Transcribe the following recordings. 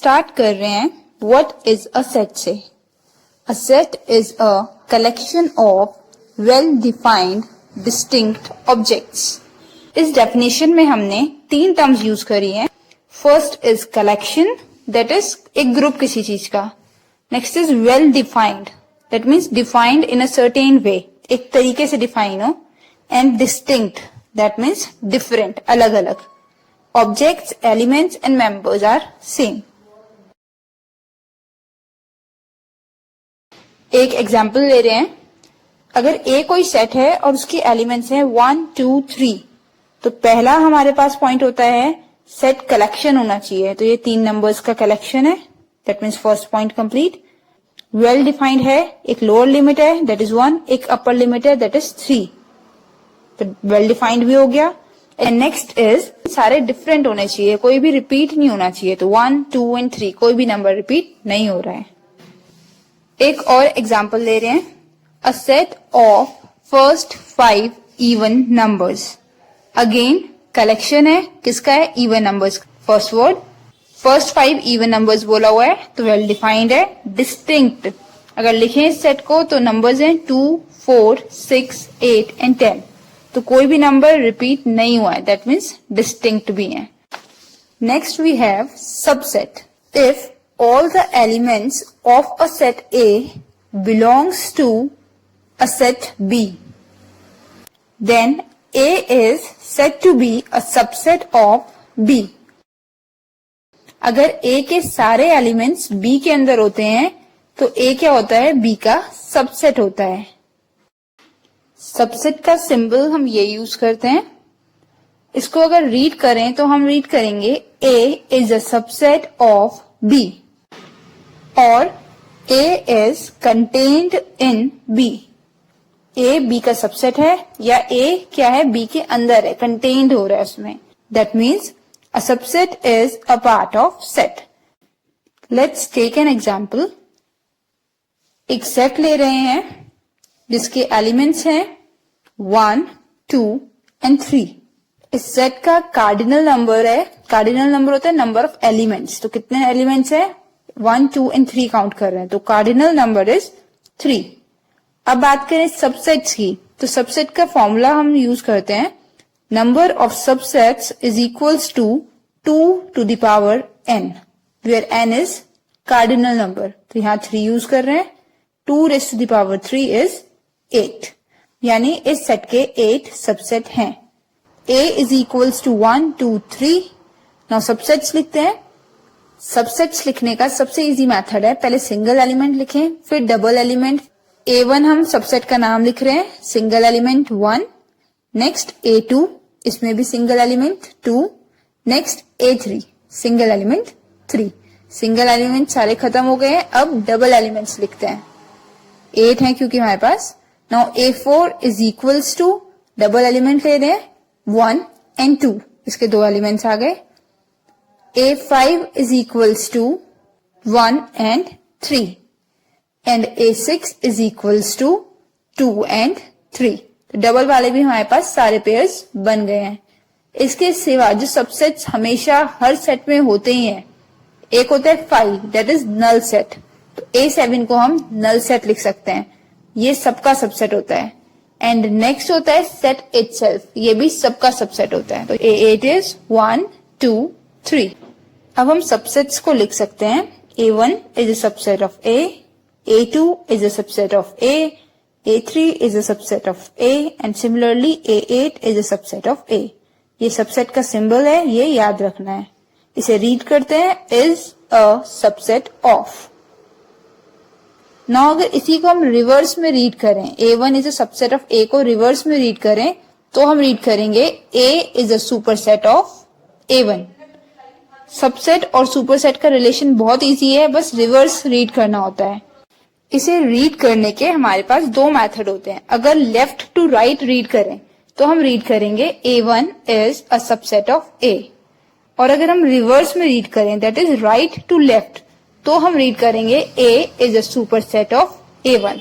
Start कर रहे हैं व्हाट इज अ सेट से। A set is a collection of well defined distinct objects. इस डेफिनेशन में हमने 3 टर्म्स यूज करी हैं। First is collection, that is एक ग्रुप किसी चीज का। Next is well defined, that means defined in a certain way, एक तरीके से डिफाइन हो। And distinct, that means different, अलग अलग। Objects, elements and members are same. एक एग्जाम्पल ले रहे हैं। अगर A कोई सेट है और उसके एलिमेंट्स हैं 1, 2, 3, तो पहला हमारे पास पॉइंट होता है सेट कलेक्शन होना चाहिए। तो ये 3 नंबर्स का कलेक्शन है, that means first point complete. Well defined है, एक लोअर लिमिट है दैट इज 1, एक अपर लिमिट है दैट इज 3, तो वेल डिफाइंड भी हो गया। एंड नेक्स्ट इज सारे डिफरेंट होने चाहिए, कोई भी रिपीट नहीं होना चाहिए। तो 1, 2 एंड 3 कोई भी नंबर रिपीट नहीं हो रहा है। एक और एग्जांपल ले रहे हैं। A set of first 5 even numbers. Again collection है, किसका है? Even numbers. First word first 5 even numbers बोला हुआ है तो वेल डिफाइंड है। डिस्टिंक्ट, अगर लिखें इस सेट को तो नंबर्स हैं 2, 4, 6, 8 एंड 10, तो कोई भी नंबर रिपीट नहीं हुआ है, दैट मीन्स डिस्टिंक्ट भी है। Next we have subset. If all the elements of a set A belongs to a set B, then A is said to be a subset of B। अगर A के सारे elements B के अंदर होते हैं तो A क्या होता है? B का सबसेट होता है। सबसेट का सिंबल हम ये यूज करते हैं। इसको अगर रीड करें तो हम रीड करेंगे A is a subset of B और A is contained in B। A B का सबसेट है या A क्या है? B के अंदर है, कंटेन्ड हो रहा है उसमें। That means a subset is a part of set. Let's take an example. एक सेट ले रहे हैं जिसके एलिमेंट्स हैं 1, 2 एंड 3। इस सेट का कार्डिनल नंबर है, कार्डिनल नंबर होता है नंबर ऑफ एलिमेंट्स। तो कितने एलिमेंट्स है? 1, 2 एंड 3 काउंट कर रहे हैं, तो कार्डिनल नंबर इज 3। अब बात करें सबसेट्स की, तो सबसेट का फॉर्मूला हम यूज करते हैं number of subsets is equals to 2 to the power n, where n is cardinal number. तो यहाँ 3 यूज कर रहे हैं। 2 raise to the power 3 is 8, यानी इस सेट के 8 सबसेट हैं। A is equals to 1, 2, 3। Now subsets लिखते हैं। सबसेट्स लिखने का सबसे इजी मेथड है, पहले सिंगल एलिमेंट लिखें फिर डबल एलिमेंट। A1 हम सबसेट का नाम लिख रहे हैं, सिंगल एलिमेंट 1। नेक्स्ट A2, इसमें भी single element 2। Next A3, single element 3। Single element सारे खत्म हो गए हैं, अब डबल एलिमेंट्स लिखते हैं। 8 है क्योंकि हमारे पास। Now A4 is equals to, double element ले रहे हैं 1 एंड 2, इसके 2 एलिमेंट्स आ गए। A5 is equals to 1 and 3 and A6 is equals to 2 and 3। तो डबल वाले भी हमारे पास सारे पेयर्स बन गए हैं। इसके सिवा जो सबसेट्स हमेशा हर सेट में होते ही हैं, एक होता है 5, दैट इज नल सेट। तो A7 को हम नल सेट लिख सकते हैं, ये सबका सबसेट होता है। एंड नेक्स्ट होता है सेट इटसेल्फ, ये भी सबका सबसेट होता है। तो A8 इज 1, 2, 3। अब हम सबसेट्स को लिख सकते हैं। A1 is a subset of A, A2 is a subset of A, A3 is a subset of A and similarly A8 is a subset of A। ये सबसेट का सिंबल है, ये याद रखना है। इसे रीड करते हैं is a subset of. Now अगर इसी को हम रिवर्स में रीड करें, A1 is a subset of A को रिवर्स में रीड करें तो हम रीड करेंगे A is a superset of A1। Subset और सुपरसेट का रिलेशन बहुत इजी है, बस रिवर्स रीड करना होता है। इसे रीड करने के हमारे पास 2 मेथड होते हैं। अगर लेफ्ट टू राइट रीड करें तो हम रीड करेंगे A1 is a subset of A, और अगर हम रिवर्स में रीड करें that is right to left, तो हम रीड करेंगे A is a superset of A1।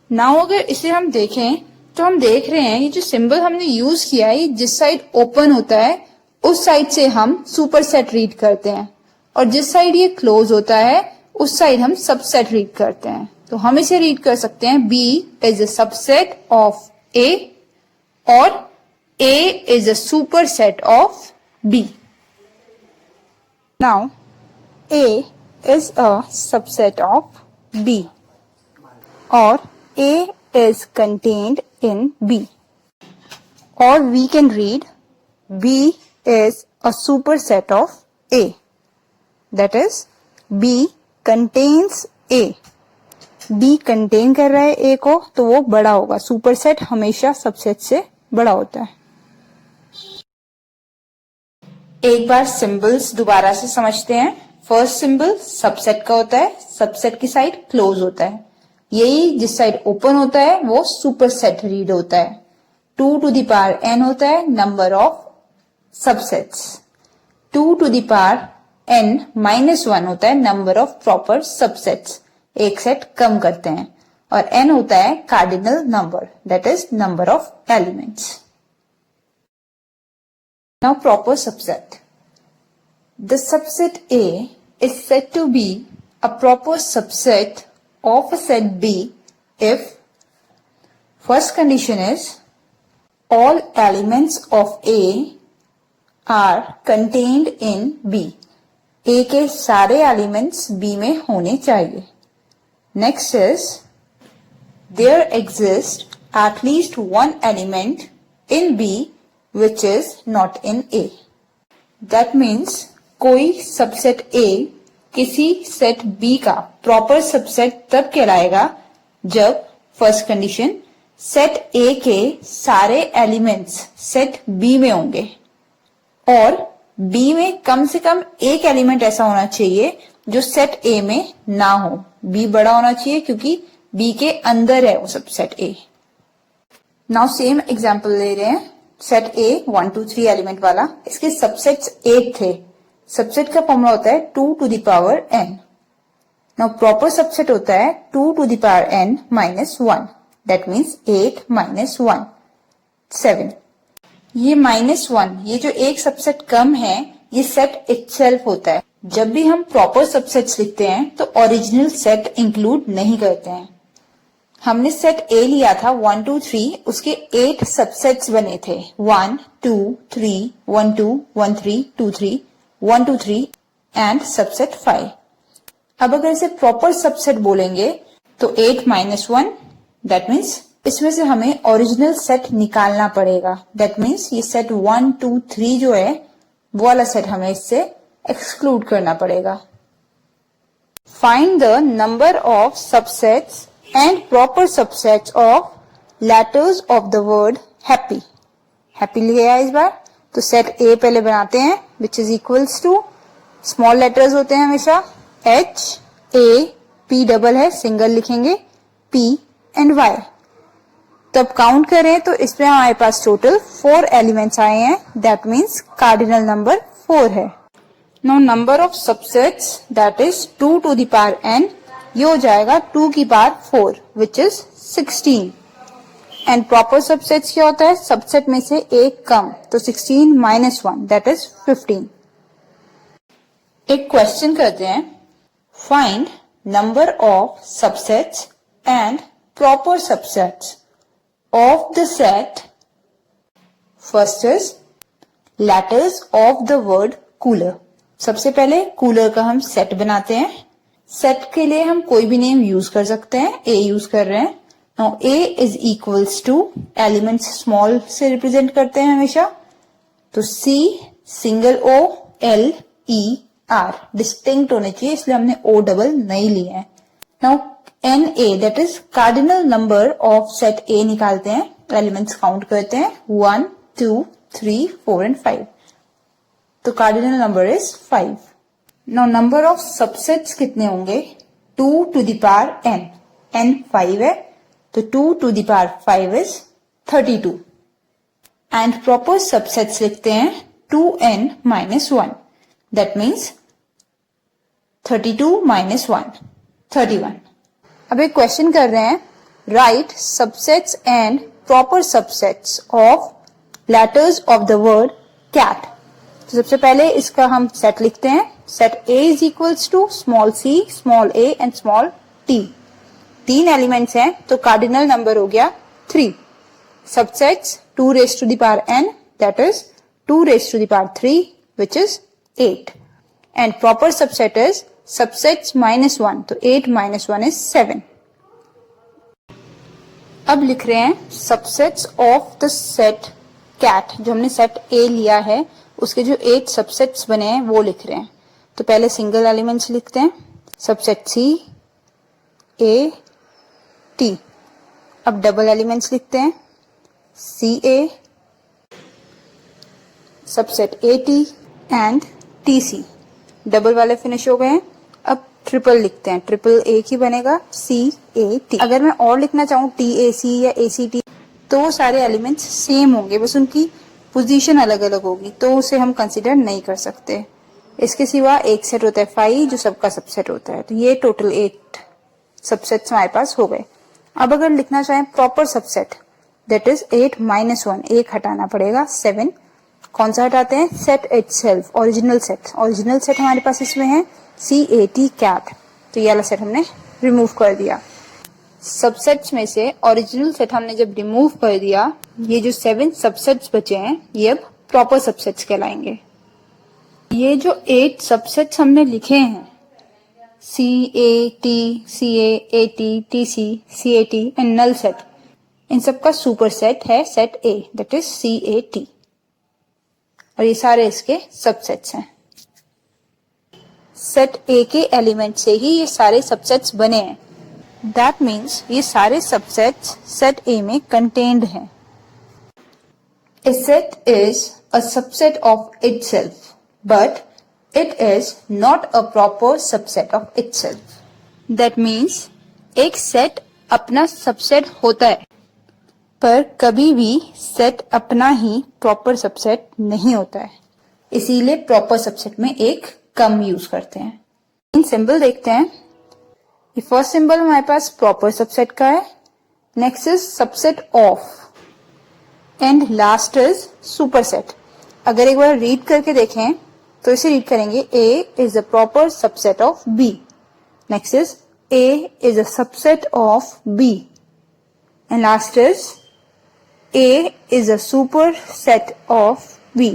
Now अगर इसे हम देखें तो हम देख रहे हैं ये जो सिंबल हमने यूज किया है, जिस साइड ओपन होता है उस साइड से हम सुपरसेट रीड करते हैं, और जिस साइड ये क्लोज होता है उस साइड हम सबसेट रीड करते हैं। तो हम इसे रीड कर सकते हैं B is a subset of A और A is a superset of B। Now A is a subset of B or A is contained in B, or we can read B is a superset of A, that is B contains A। B contain कर रहा है A को तो वो बड़ा होगा, superset हमेशा subset से बड़ा होता है। एक बार सिंबल्स दोबारा से समझते हैं। फर्स्ट सिंबल सबसेट का होता है, सबसेट की साइड क्लोज होता है, यही जिस साइड ओपन होता है वो सुपरसेट रीड होता है। 2 to the power n होता है number of subsets, 2 to the power n minus 1 होता है नंबर ऑफ प्रॉपर सबसेट्स, एक सेट कम करते हैं, और n होता है cardinal number, that is number of elements. Now proper subset. The subset A is said to be a proper subset of a set B if first condition is all elements of A are contained in B। A के सारे elements B में होने चाहिए। Next is there exists at least one element in B which is not in A। That means कोई subset A किसी set B का proper subset तब कहलाएगा जब फर्स्ट कंडीशन सेट A के सारे एलिमेंट्स सेट B में होंगे, और B में कम से कम एक एलिमेंट ऐसा होना चाहिए जो सेट A में ना हो। B बड़ा होना चाहिए क्योंकि B के अंदर है वो subset A। Now same example ले रहे हैं, सेट A 1 2 3 एलिमेंट वाला, इसके सबसेट्स 8 थे। सबसेट का फॉर्मूला होता है 2 to the power n। Now proper subset होता है 2 to the power n minus 1, that means 8 minus 1 7। ये -1, ये जो एक सबसेट कम है, ये सेट इटसेल्फ होता है। जब भी हम प्रॉपर सबसेट्स लिखते हैं तो ओरिजिनल सेट इंक्लूड नहीं करते हैं। हमने सेट A लिया था 1 2 3, उसके 8 सबसेट्स बने थे 1 2 3 1 2 1 3 2 3 1 2 3 एंड सबसेट 5। अब अगर इसे प्रॉपर सबसेट बोलेंगे तो 8 minus 1, दैट मीन्स इसमें से हमें ओरिजिनल सेट निकालना पड़ेगा। दैट मीन्स ये सेट 1 2 3 जो है वो वाला सेट हमें इससे एक्सक्लूड करना पड़ेगा। Find the number of subsets and proper subsets of letters of the word happy. Happy लिया है इस बार, तो सेट A पहले बनाते हैं which is equals to, small letters होते हैं हमेशा, H A P डबल है, सिंगल लिखेंगे P एंड Y। तब काउंट करें तो इसमें हमारे पास टोटल 4 एलिमेंट्स आए हैं, दैट मीन्स कार्डिनल नंबर 4 है। Now number of subsets that is 2 to the power n, ये हो जाएगा 2 की power 4 which is 16। And proper subsets क्या होता है, सबसेट में से एक कम, तो 16 minus 1 दैट इज 15। एक क्वेश्चन करते हैं, find number of subsets and proper subsets of the set. First is letters of the word cooler. सबसे पहले कूलर का हम सेट बनाते हैं। सेट के लिए हम कोई भी नेम यूज कर सकते हैं, A यूज कर रहे हैं। Now A is equals to elements small से रिप्रेजेंट करते हैं हमेशा, तो C single O L E R distinct होने चाहिए, इसलिए हमने O डबल नहीं लिया है। Now NA that is cardinal number of set A निकालते हैं, एलिमेंट्स काउंट करते हैं 1 2 3 4 एंड 5, तो cardinal number is 5। Now number of subsets कितने होंगे, 2 to the power n, n 5 है तो 2 to the power 5 is 32। And proper subsets लिखते हैं 2n minus 1, that means 32 minus 1 31। अब एक क्वेश्चन कर रहे हैं, write subsets and proper subsets of letters of the word cat. तो सबसे पहले इसका हम सेट लिखते हैं। Set A is equals to small c, small a and small t। 3 elements हैं तो कार्डिनल नंबर हो गया 3। Subsets 2 raised to the power n, that is 2 raised to the power 3, which is 8. And proper subset is subsets minus 1, तो 8 minus 1 is 7. अब लिख रहे हैं subsets of the set cat. जो हमने सेट A लिया है उसके जो 8 सबसेट्स बने हैं वो लिख रहे हैं। तो पहले सिंगल एलिमेंट्स लिखते हैं, सबसेट C, A, T। अब डबल एलिमेंट्स लिखते हैं, CA, subset AT and TC। Double वाले फिनिश हो गए हैं। अब ट्रिपल लिखते हैं, ट्रिपल एक ही बनेगा, CAT। अगर मैं और लिखना चाहूँ TAC या ACT तो वो सारे एलिमेंट्स सेम होंगे, बस उनकी पोजीशन अलग अलग होगी, तो उसे हम कंसिडर नहीं कर सकते। इसके सिवा एक सेट होता है फाई जो सबका सबसेट होता है। तो ये टोटल 8 सबसेट्स हमारे पास हो गए। अब अगर लिखना चाहें proper subset, that is 8 minus 1, एक हटाना पड़ेगा 7। कौन सा हटाते हैं? Set itself, original set. Original set हमारे पास इसमें है CAT कैट, तो ये वाला सेट हमने रिमूव कर दिया। सबसेट्स में से ओरिजिनल सेट हमने जब रिमूव कर दिया, ये जो 7 सबसेट्स बचे हैं ये अब प्रॉपर सबसेट्स कहलाएंगे। ये जो 8 सबसेट्स हमने लिखे हैं CAT, CA, AT, TC, CAT and null set, इन सबका सुपर सेट है set A, that is CAT। और ये सारे इसके सबसेट्स हैं। सेट A के एलिमेंट से ही ये सारे सबसेट्स बने हैं। दैट मीन्स ये सारे सबसेट्स सेट A में कंटेन्ड हैं। A set is a subset of itself, but it is not a proper subset of itself. That means एक सेट अपना सबसेट होता है, पर कभी भी सेट अपना ही प्रॉपर सबसेट नहीं होता है। इसीलिए प्रॉपर सबसेट में एक कम यूज करते हैं। इन सिंबल देखते हैं। ये फर्स्ट सिंबल हमारे पास प्रॉपर सबसेट का है, next is subset of and last is superset. अगर एक बार रीड करके देखें तो इसे रीड करेंगे A is a proper subset of B, next is A is a subset of B and last is A is a superset of B.